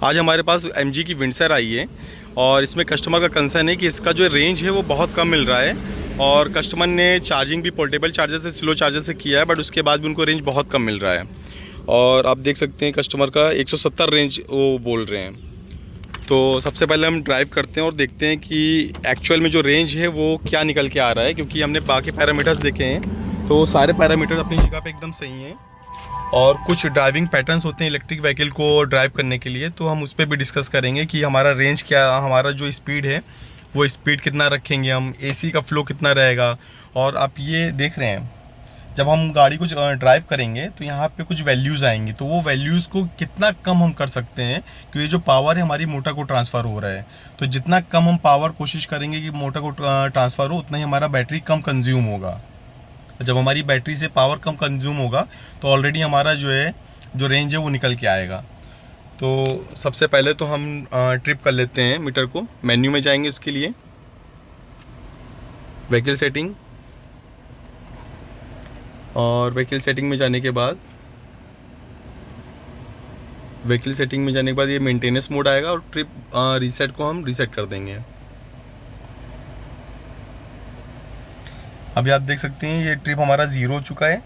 आज हमारे पास MG की विंडसर आई है और इसमें कस्टमर का कंसर्न है कि इसका जो रेंज है वो बहुत कम मिल रहा है और कस्टमर ने चार्जिंग भी पोर्टेबल चार्जर से स्लो चार्जर से किया है, बट उसके बाद भी उनको रेंज बहुत कम मिल रहा है। और आप देख सकते हैं कस्टमर का 170 रेंज वो बोल रहे हैं। तो सबसे पहले हम ड्राइव करते हैं और देखते हैं कि एक्चुअल में जो रेंज है वो क्या निकल के आ रहा है, क्योंकि हमने बाकी पैरामीटर्स देखे हैं तो सारे पैरामीटर्स अपनी जगह पे एकदम सही हैं। और कुछ ड्राइविंग पैटर्न्स होते हैं इलेक्ट्रिक व्हीकल को ड्राइव करने के लिए, तो हम उस पर भी डिस्कस करेंगे कि हमारा रेंज क्या, हमारा जो स्पीड है वो स्पीड कितना रखेंगे हम, AC का फ्लो कितना रहेगा। और आप ये देख रहे हैं जब हम गाड़ी को ड्राइव करेंगे तो यहाँ पे कुछ वैल्यूज़ आएंगी, तो वो वैल्यूज़ को कितना कम हम कर सकते हैं, क्योंकि ये जो पावर है हमारी मोटर को ट्रांसफ़र हो रहा है। तो जितना कम हम पावर कोशिश करेंगे कि मोटर को ट्रांसफ़र हो, उतना ही हमारा बैटरी कम कंज्यूम होगा। जब हमारी बैटरी से पावर कम कंज्यूम होगा तो ऑलरेडी हमारा जो रेंज है वो निकल के आएगा। तो सबसे पहले तो हम ट्रिप कर लेते हैं मीटर को। मेन्यू में जाएंगे इसके लिए, व्हीकल सेटिंग, और व्हीकल सेटिंग में जाने के बाद ये मेंटेनेंस मोड आएगा और ट्रिप रीसेट को हम रीसेट कर देंगे। अभी आप देख सकते हैं ये ट्रिप हमारा 0 हो चुका है,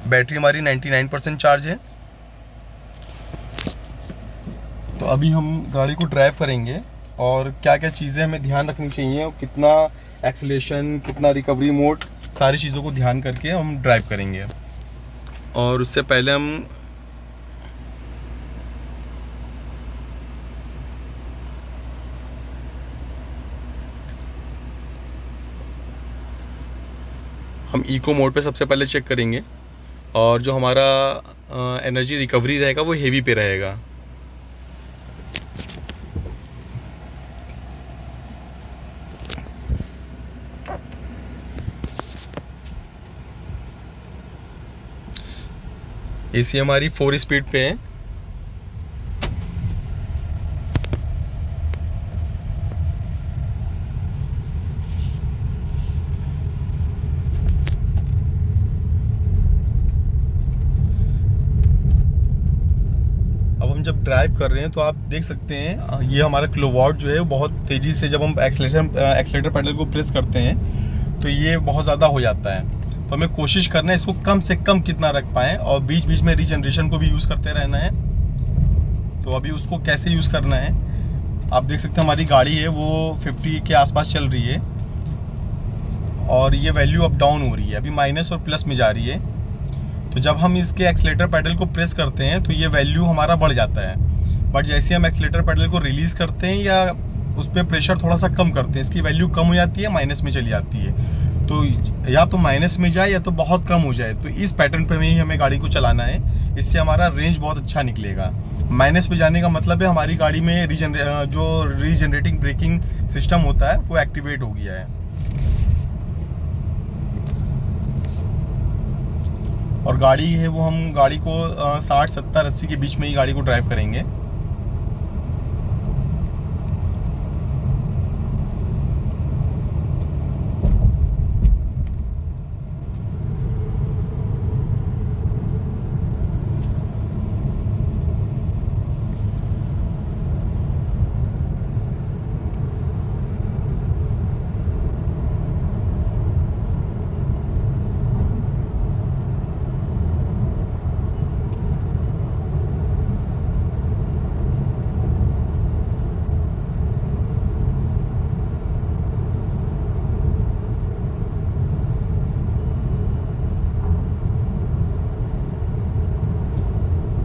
बैटरी हमारी 99% चार्ज है। तो अभी हम गाड़ी को ड्राइव करेंगे और क्या क्या चीज़ें हमें ध्यान रखनी चाहिए और कितना एक्सीलरेशन, कितना रिकवरी मोड, सारी चीज़ों को ध्यान करके हम ड्राइव करेंगे। और उससे पहले हम इको मोड पे सबसे पहले चेक करेंगे और जो हमारा एनर्जी रिकवरी रहेगा वो हेवी पे रहेगा। AC हमारी 4 स्पीड पे है। अब हम जब ड्राइव कर रहे हैं तो आप देख सकते हैं ये हमारा किलोवाट जो है वो बहुत तेज़ी से, जब हम एक्सीलरेटर पेडल को प्रेस करते हैं तो ये बहुत ज़्यादा हो जाता है। तो हमें कोशिश करना है इसको कम से कम कितना रख पाएँ, और बीच बीच में रीजनरेशन को भी यूज़ करते रहना है। तो अभी उसको कैसे यूज़ करना है आप देख सकते हैं, हमारी गाड़ी है वो 50 के आसपास चल रही है और ये वैल्यू अप डाउन हो रही है, अभी माइनस और प्लस में जा रही है। तो जब हम इसके एक्सीलरेटर पेडल को प्रेस करते हैं तो ये वैल्यू हमारा बढ़ जाता है, बट जैसे हम एक्सीलरेटर पेडल को रिलीज़ करते हैं या उस पर प्रेशर थोड़ा सा कम करते हैं, इसकी वैल्यू कम हो जाती है, माइनस में चली जाती है। तो या तो माइनस में जाए या तो बहुत कम हो जाए। तो इस पैटर्न पे में ही हमें गाड़ी को चलाना है, इससे हमारा रेंज बहुत अच्छा निकलेगा। माइनस में जाने का मतलब है हमारी गाड़ी में जो रीजनरेटिंग ब्रेकिंग सिस्टम होता है वो एक्टिवेट हो गया है। और गाड़ी है वो हम गाड़ी को 60, 70, 80 के बीच में ही गाड़ी को ड्राइव करेंगे।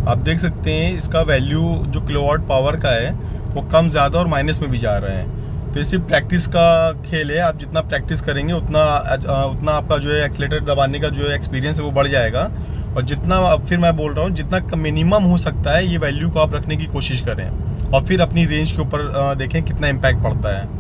आप देख सकते हैं इसका वैल्यू जो किलोवाट पावर का है वो कम ज़्यादा और माइनस में भी जा रहा है। तो ये सिर्फ प्रैक्टिस का खेल है, आप जितना प्रैक्टिस करेंगे उतना आपका जो है एक्सीलेटर दबाने का जो एक्सपीरियंस है वो बढ़ जाएगा। और जितना, अब फिर मैं बोल रहा हूँ, जितना मिनिमम हो सकता है ये वैल्यू को आप रखने की कोशिश करें और फिर अपनी रेंज के ऊपर देखें कितना इम्पैक्ट पड़ता है।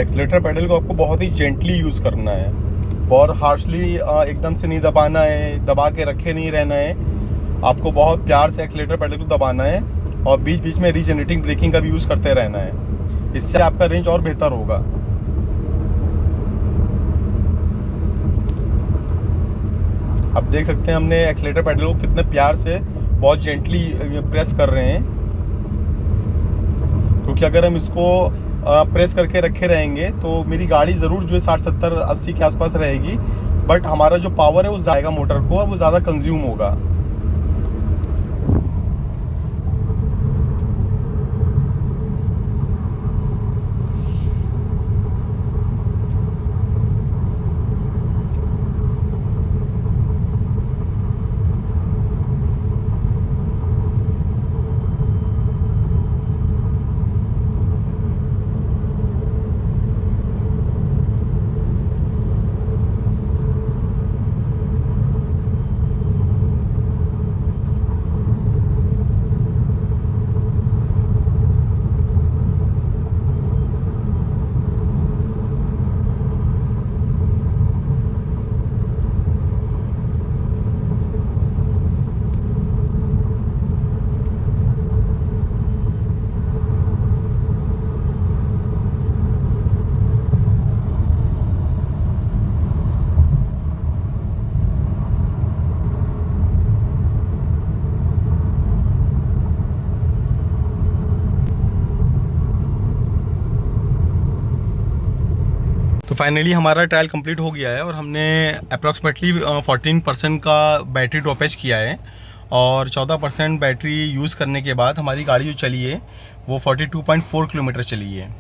एक्सीलेटर पेडल को आपको बहुत ही जेंटली यूज़ करना है और हार्शली एकदम से नहीं दबाना है, दबा के रखे नहीं रहना है। आपको बहुत प्यार से एक्सीलेटर पेडल को दबाना है और बीच बीच में रीजनरेटिंग ब्रेकिंग का भी यूज़ करते रहना है। इससे आपका रेंज और बेहतर होगा। आप देख सकते हैं हमने एक्सीलेटर पेडल को कितने प्यार से बहुत जेंटली प्रेस कर रहे हैं, क्योंकि अगर हम इसको प्रेस करके रखे रहेंगे तो मेरी गाड़ी ज़रूर जो है 60, 70, 80 के आसपास रहेगी, बट हमारा जो पावर है वो जाएगा मोटर को और वो ज़्यादा कंज्यूम होगा। तो फाइनली हमारा ट्रायल कंप्लीट हो गया है और हमने अप्रॉक्सीमेटली 14% का बैटरी ड्रॉपेज किया है और 14% बैटरी यूज़ करने के बाद हमारी गाड़ी जो चली है वो 42.4 किलोमीटर चली है।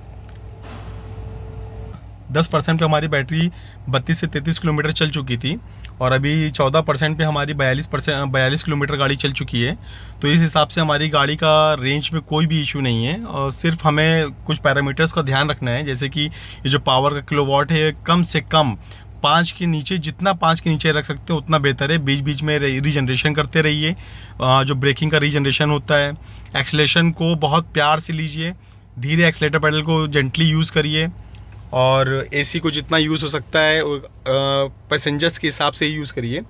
10% पे हमारी बैटरी 32 से 33 किलोमीटर चल चुकी थी और अभी 14% पे हमारी 42 किलोमीटर गाड़ी चल चुकी है। तो इस हिसाब से हमारी गाड़ी का रेंज में कोई भी इशू नहीं है और सिर्फ हमें कुछ पैरामीटर्स का ध्यान रखना है, जैसे कि ये जो पावर का किलोवाट है कम से कम 5 के नीचे, जितना 5 के नीचे रख सकते हो उतना बेहतर है। बीच बीच में रीजनरेशन करते रहिए, जो ब्रेकिंग का रीजनरेशन होता है। एक्सेलेरेशन को बहुत प्यार से लीजिए, धीरे एक्सेलेटर पेडल को जेंटली यूज़ करिए और एसी को जितना यूज़ हो सकता है पैसेंजर्स के हिसाब से ही यूज़ करिए,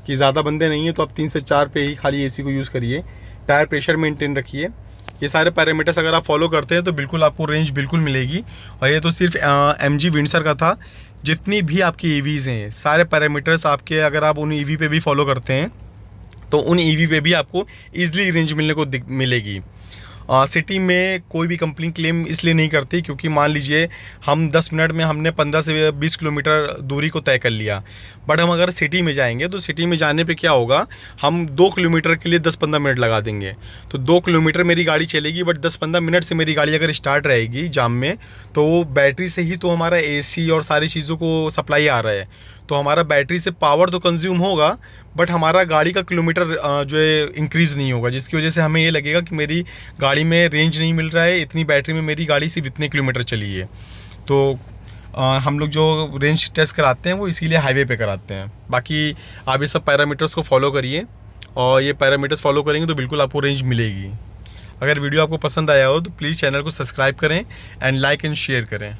कि ज़्यादा बंदे नहीं है तो आप 3 से 4 पे ही खाली एसी को यूज़ करिए। टायर प्रेशर मेंटेन रखिए। ये सारे पैरामीटर्स अगर आप फॉलो करते हैं तो बिल्कुल आपको रेंज बिल्कुल मिलेगी। और ये तो सिर्फ MG विंडसर का था। जितनी भी आपकी EVs हैं सारे पैरामीटर्स आपके अगर आप उन EV पे भी फॉलो करते हैं तो उन EV पे भी आपको ईजिली रेंज मिलने को मिलेगी। सिटी में कोई भी कंपनी क्लेम इसलिए नहीं करती क्योंकि मान लीजिए हम 10 मिनट में हमने 15 से 20 किलोमीटर दूरी को तय कर लिया, बट हम अगर सिटी में जाएंगे तो सिटी में जाने पे क्या होगा, हम 2 किलोमीटर के लिए 10-15 मिनट लगा देंगे। तो 2 किलोमीटर मेरी गाड़ी चलेगी, बट 10-15 मिनट से मेरी गाड़ी अगर स्टार्ट रहेगी जाम में तो वो बैटरी से ही तो हमारा AC और सारी चीज़ों को सप्लाई आ रहा है। तो हमारा बैटरी से पावर तो कंज्यूम होगा, बट हमारा गाड़ी का किलोमीटर जो है इंक्रीज़ नहीं होगा, जिसकी वजह से हमें ये लगेगा कि मेरी गाड़ी में रेंज नहीं मिल रहा है, इतनी बैटरी में मेरी गाड़ी सिर्फ इतने किलोमीटर चली है। तो हम लोग जो रेंज टेस्ट कराते हैं वो इसीलिए हाईवे पे कराते हैं। बाकी आप ये सब पैरामीटर्स को फॉलो करिए और ये पैरामीटर्स फॉलो करेंगे तो बिल्कुल आपको रेंज मिलेगी। अगर वीडियो आपको पसंद आया हो तो प्लीज़ चैनल को सब्सक्राइब करें एंड लाइक एंड शेयर करें।